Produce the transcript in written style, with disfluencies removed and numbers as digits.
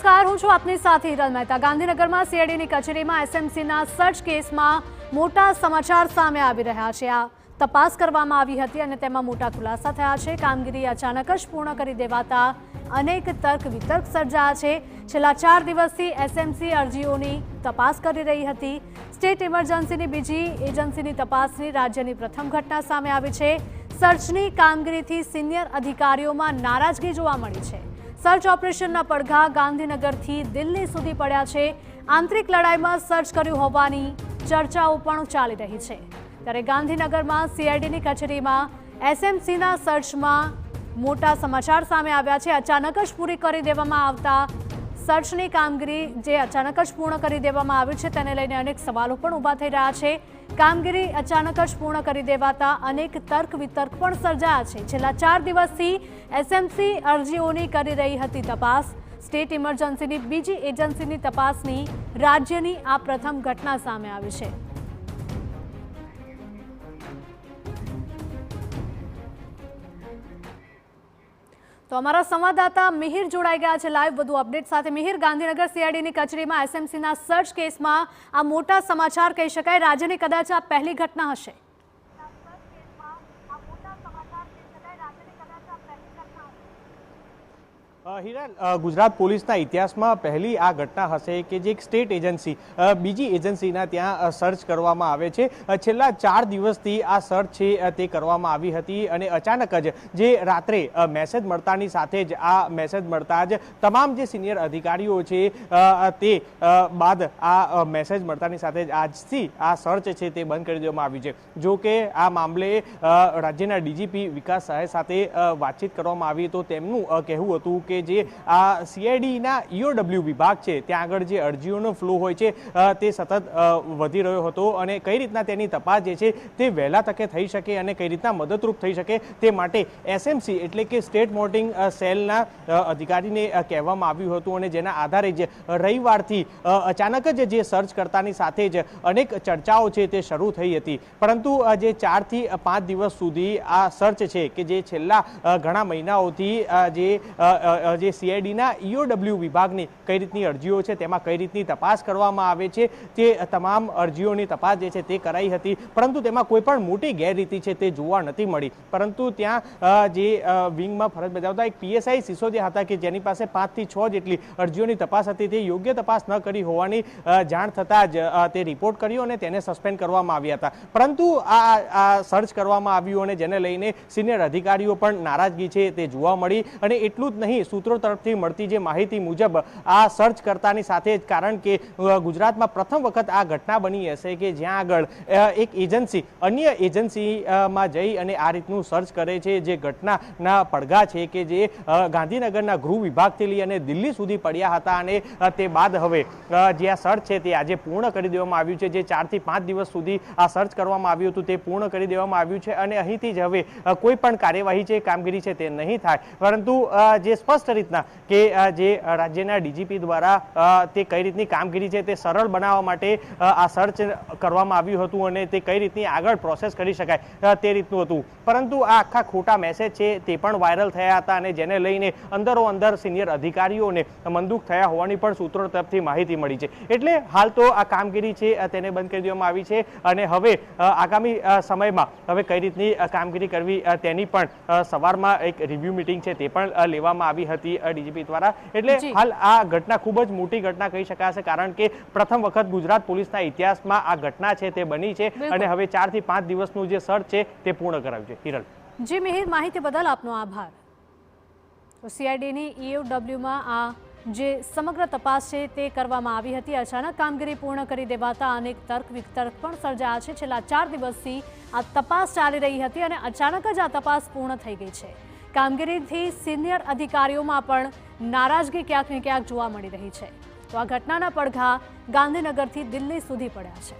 નમસ્કાર, હું છું આપની સાથે હિરલ મહેતા। ગાંધીનગરમાં સીઆઈડીની કચેરીમાં એસએમસીના સર્ચ કેસમાં મોટા સમાચાર સામે આવી રહ્યા છે। આ તપાસ કરવામાં આવી હતી અને તેમાં મોટા ખુલાસા થયા છે। કામગીરી અચાનક જ પૂર્ણ કરી દેવાતા અનેક તર્ક વિતર્ક સર્જાયા છે। છેલ્લા 4 દિવસથી એસએમસી અરજીઓની તપાસ કરી રહી હતી। સ્ટેટ ઇમરજન્સીની બીજી એજન્સીની તપાસની રાજ્યની પ્રથમ ઘટના સામે આવી છે। સર્ચની કામગીરીથી સિનિયર અધિકારીઓમાં નારાજગી જોવા મળી છે। સર્ચ ઓપરેશનના પડઘા ગાંધીનગરથી દિલ્હી સુધી પડ્યા છે। આંતરિક લડાઈમાં સર્ચ કર્યું હોવાની ચર્ચાઓ પણ ચાલી રહી છે। ત્યારે ગાંધીનગરમાં સીઆઈડીની કચેરીમાં એસએમસીના સર્ચમાં મોટા સમાચાર સામે આવ્યા છે। અચાનક જ પૂરી કરી દેવામાં આવતા સર્ચની કામગીરી જે અચાનક જ પૂર્ણ કરી દેવામાં આવી છે તેને લઈને અનેક સવાલો પણ ઊભા થઈ રહ્યા છે। કામગીરી અચાનક જ પૂર્ણ કરી દેવાતા અનેક તર્ક વિતર્ક પણ સર્જાયા છે। છેલ્લા 4 દિવસથી એસએમસી અરજીઓની કરી રહી હતી તપાસ। સ્ટેટ ઇમરજન્સીની બીજી એજન્સીની તપાસની રાજ્યની આ પ્રથમ ઘટના સામે આવી છે। તો અમારા સંવાદદાતા મિહિર જોડાઈ ગયા છે લાઈવ વધુ અપડેટ સાથે। મિહિર, ગાંધીનગર સીઆઈડીની કચેરીમાં એસએમસીના સર્ચ કેસમાં આ મોટા સમાચાર કહી શકાય, રાજ્યની કદાચ આ પહેલી ઘટના હશે। હિરલ, ગુજરાત પોલીસના ઇતિહાસમાં પહેલી આ ઘટના હશે કે જે એક સ્ટેટ એજન્સી બીજી એજન્સીના ત્યાં સર્ચ કરવામાં આવે છે। છેલ્લા 4 દિવસથી આ સર્ચ છે તે કરવામાં આવી હતી અને અચાનક જ જે રાત્રે મેસેજ મળતાની સાથે જ આ મેસેજ મળતા જ તમામ જે સિનિયર અધિકારીઓ છે તે બાદ આ મેસેજ મળતાની સાથે જ આજથી આ સર્ચ છે તે બંધ કરી દેવામાં આવી છે। જો કે આ મામલે રાજ્યના ડીજીપી વિકાસ સહાય સાથે વાતચીત કરવામાં આવી તો તેમનું કહેવું હતું કે જે આ સીઆઈડીના ઈઓડબ્લ્યુ વિભાગ છે ત્યાં આગળ જે અરજીઓનો ફ્લો હોય છે તે સતત વધી રહ્યો હતો અને કઈ રીતના તેની તપાસ જે છે તે વહેલા તકે થઈ શકે અને કઈ રીતના મદદરૂપ થઈ શકે તે માટે એસએમસી એટલે કે સ્ટેટ મોનિટરિંગ સેલના અધિકારીને કહેવામાં આવ્યું હતું અને જેના આધારે જ રવિવારથી અચાનક જ જે સર્ચ કરતાની સાથે જ અનેક ચર્ચાઓ છે તે શરૂ થઈ હતી। પરંતુ જે 4 થી 5 દિવસ સુધી આ સર્ચ છે કે જે છેલ્લા ઘણા મહિનાઓથી જે સીઆઈડીના ઈઓડબ્લ્યુ વિભાગની કઈ રીતની અરજીઓ છે તેમાં કઈ રીતની તપાસ કરવામાં આવે છે તે તમામ અરજીઓની તપાસ જે છે તે કરાઈ હતી, પરંતુ તેમાં કોઈ પણ મોટી ગેરરીતિ છે તે જોવા નથી મળી। પરંતુ ત્યાં જે વિંગમાં ફરજ બજાવતા એક પીએસઆઈ સિસોદિયા હતા કે જેની પાસે 5 થી 6 જેટલી અરજીઓની તપાસ હતી, તે યોગ્ય તપાસ ન કરી હોવાની જાણ થતાં જ તે રિપોર્ટ કર્યો અને તેને સસ્પેન્ડ કરવામાં આવ્યા હતા। પરંતુ આ સર્ચ કરવામાં આવ્યું અને જેને લઈને સિનિયર અધિકારીઓ પણ નારાજગી છે તે જોવા મળી અને એટલું જ નહીં, સૂત્રો તરફથી મળતી જે માહિતી મુજબ આ સર્ચ કરતાની સાથે જ, કારણ કે ગુજરાતમાં પ્રથમ વખત આ ઘટના બની હશે કે જ્યાં આગળ એક એજન્સી અન્ય એજન્સીમાં જઈ અને આ રીતનું સર્ચ કરે છે। જે ઘટનાના પડઘા છે કે જે ગાંધીનગરના ગૃહ વિભાગથી લઈ અને દિલ્હી સુધી પડ્યા હતા અને તે બાદ હવે જે આ સર્ચ છે તે આજે પૂર્ણ કરી દેવામાં આવ્યું છે। જે 4 થી 5 દિવસ સુધી આ સર્ચ કરવામાં આવ્યું હતું તે પૂર્ણ કરી દેવામાં આવ્યું છે અને અહીંથી જ હવે કોઈ પણ કાર્યવાહી છે, કામગીરી છે તે નહીં થાય, પરંતુ જે સ્પષ્ટ રીતના કે જે રાજ્યના ડીજીપી દ્વારા તે કઈ રીતની કામગીરી છે તે સરળ બનાવવા માટે આ સર્ચ કરવામાં આવ્યું હતું અને તે કઈ રીતની આગળ પ્રોસેસ કરી શકાય તે રીતનું હતું। પરંતુ આ આખા ખોટા મેસેજ છે તે પણ વાયરલ થયા હતા અને જેને લઈને અંદરો અંદર સિનિયર અધિકારીઓને મનદુખ થયા હોવાની પણ સૂત્રો તરફથી માહિતી મળી છે। એટલે હાલ તો આ કામગીરી છે તેને બંધ કરી દેવામાં આવી છે અને હવે આગામી સમયમાં હવે કઈ રીતની કામગીરી કરવી તેની પણ સવારમાં એક રિવ્યુ મિટિંગ છે તે પણ લેવામાં આવી હતી ડીજીપી દ્વારા। એટલે હાલ આ ઘટના ખૂબ જ મોટી ઘટના કહી શકાશે, કારણ કે પ્રથમ વખત ગુજરાત પોલીસના ઇતિહાસમાં આ ઘટના છે તે બની છે અને હવે 4 થી 5 દિવસનું જે સર્ચ છે તે પૂર્ણ કરાવ્યું છે। હિરલ જી મિહિર, માહિતી બદલ આપનો આભાર। તો સીઆઈડીની ઈઓડબ્લ્યુમાં આ જે સમગ્ર તપાસ છે તે કરવામાં આવી હતી। અચાનક કામગીરી પૂર્ણ કરી દેવાતા અનેક તર્ક વિતર્ક પણ સર્જાયા છે। છેલ્લા 4 દિવસથી આ તપાસ ચાલી રહી હતી અને અચાનક જ આ તપાસ પૂર્ણ થઈ ગઈ છે। કામગીરીથી સિનિયર અધિકારીઓમાં પણ નારાજગી ક્યાંક ને ક્યાંક જોવા મળી રહી છે। તો આ ઘટનાના પડઘા ગાંધીનગરથી દિલ્હી સુધી પડ્યા છે।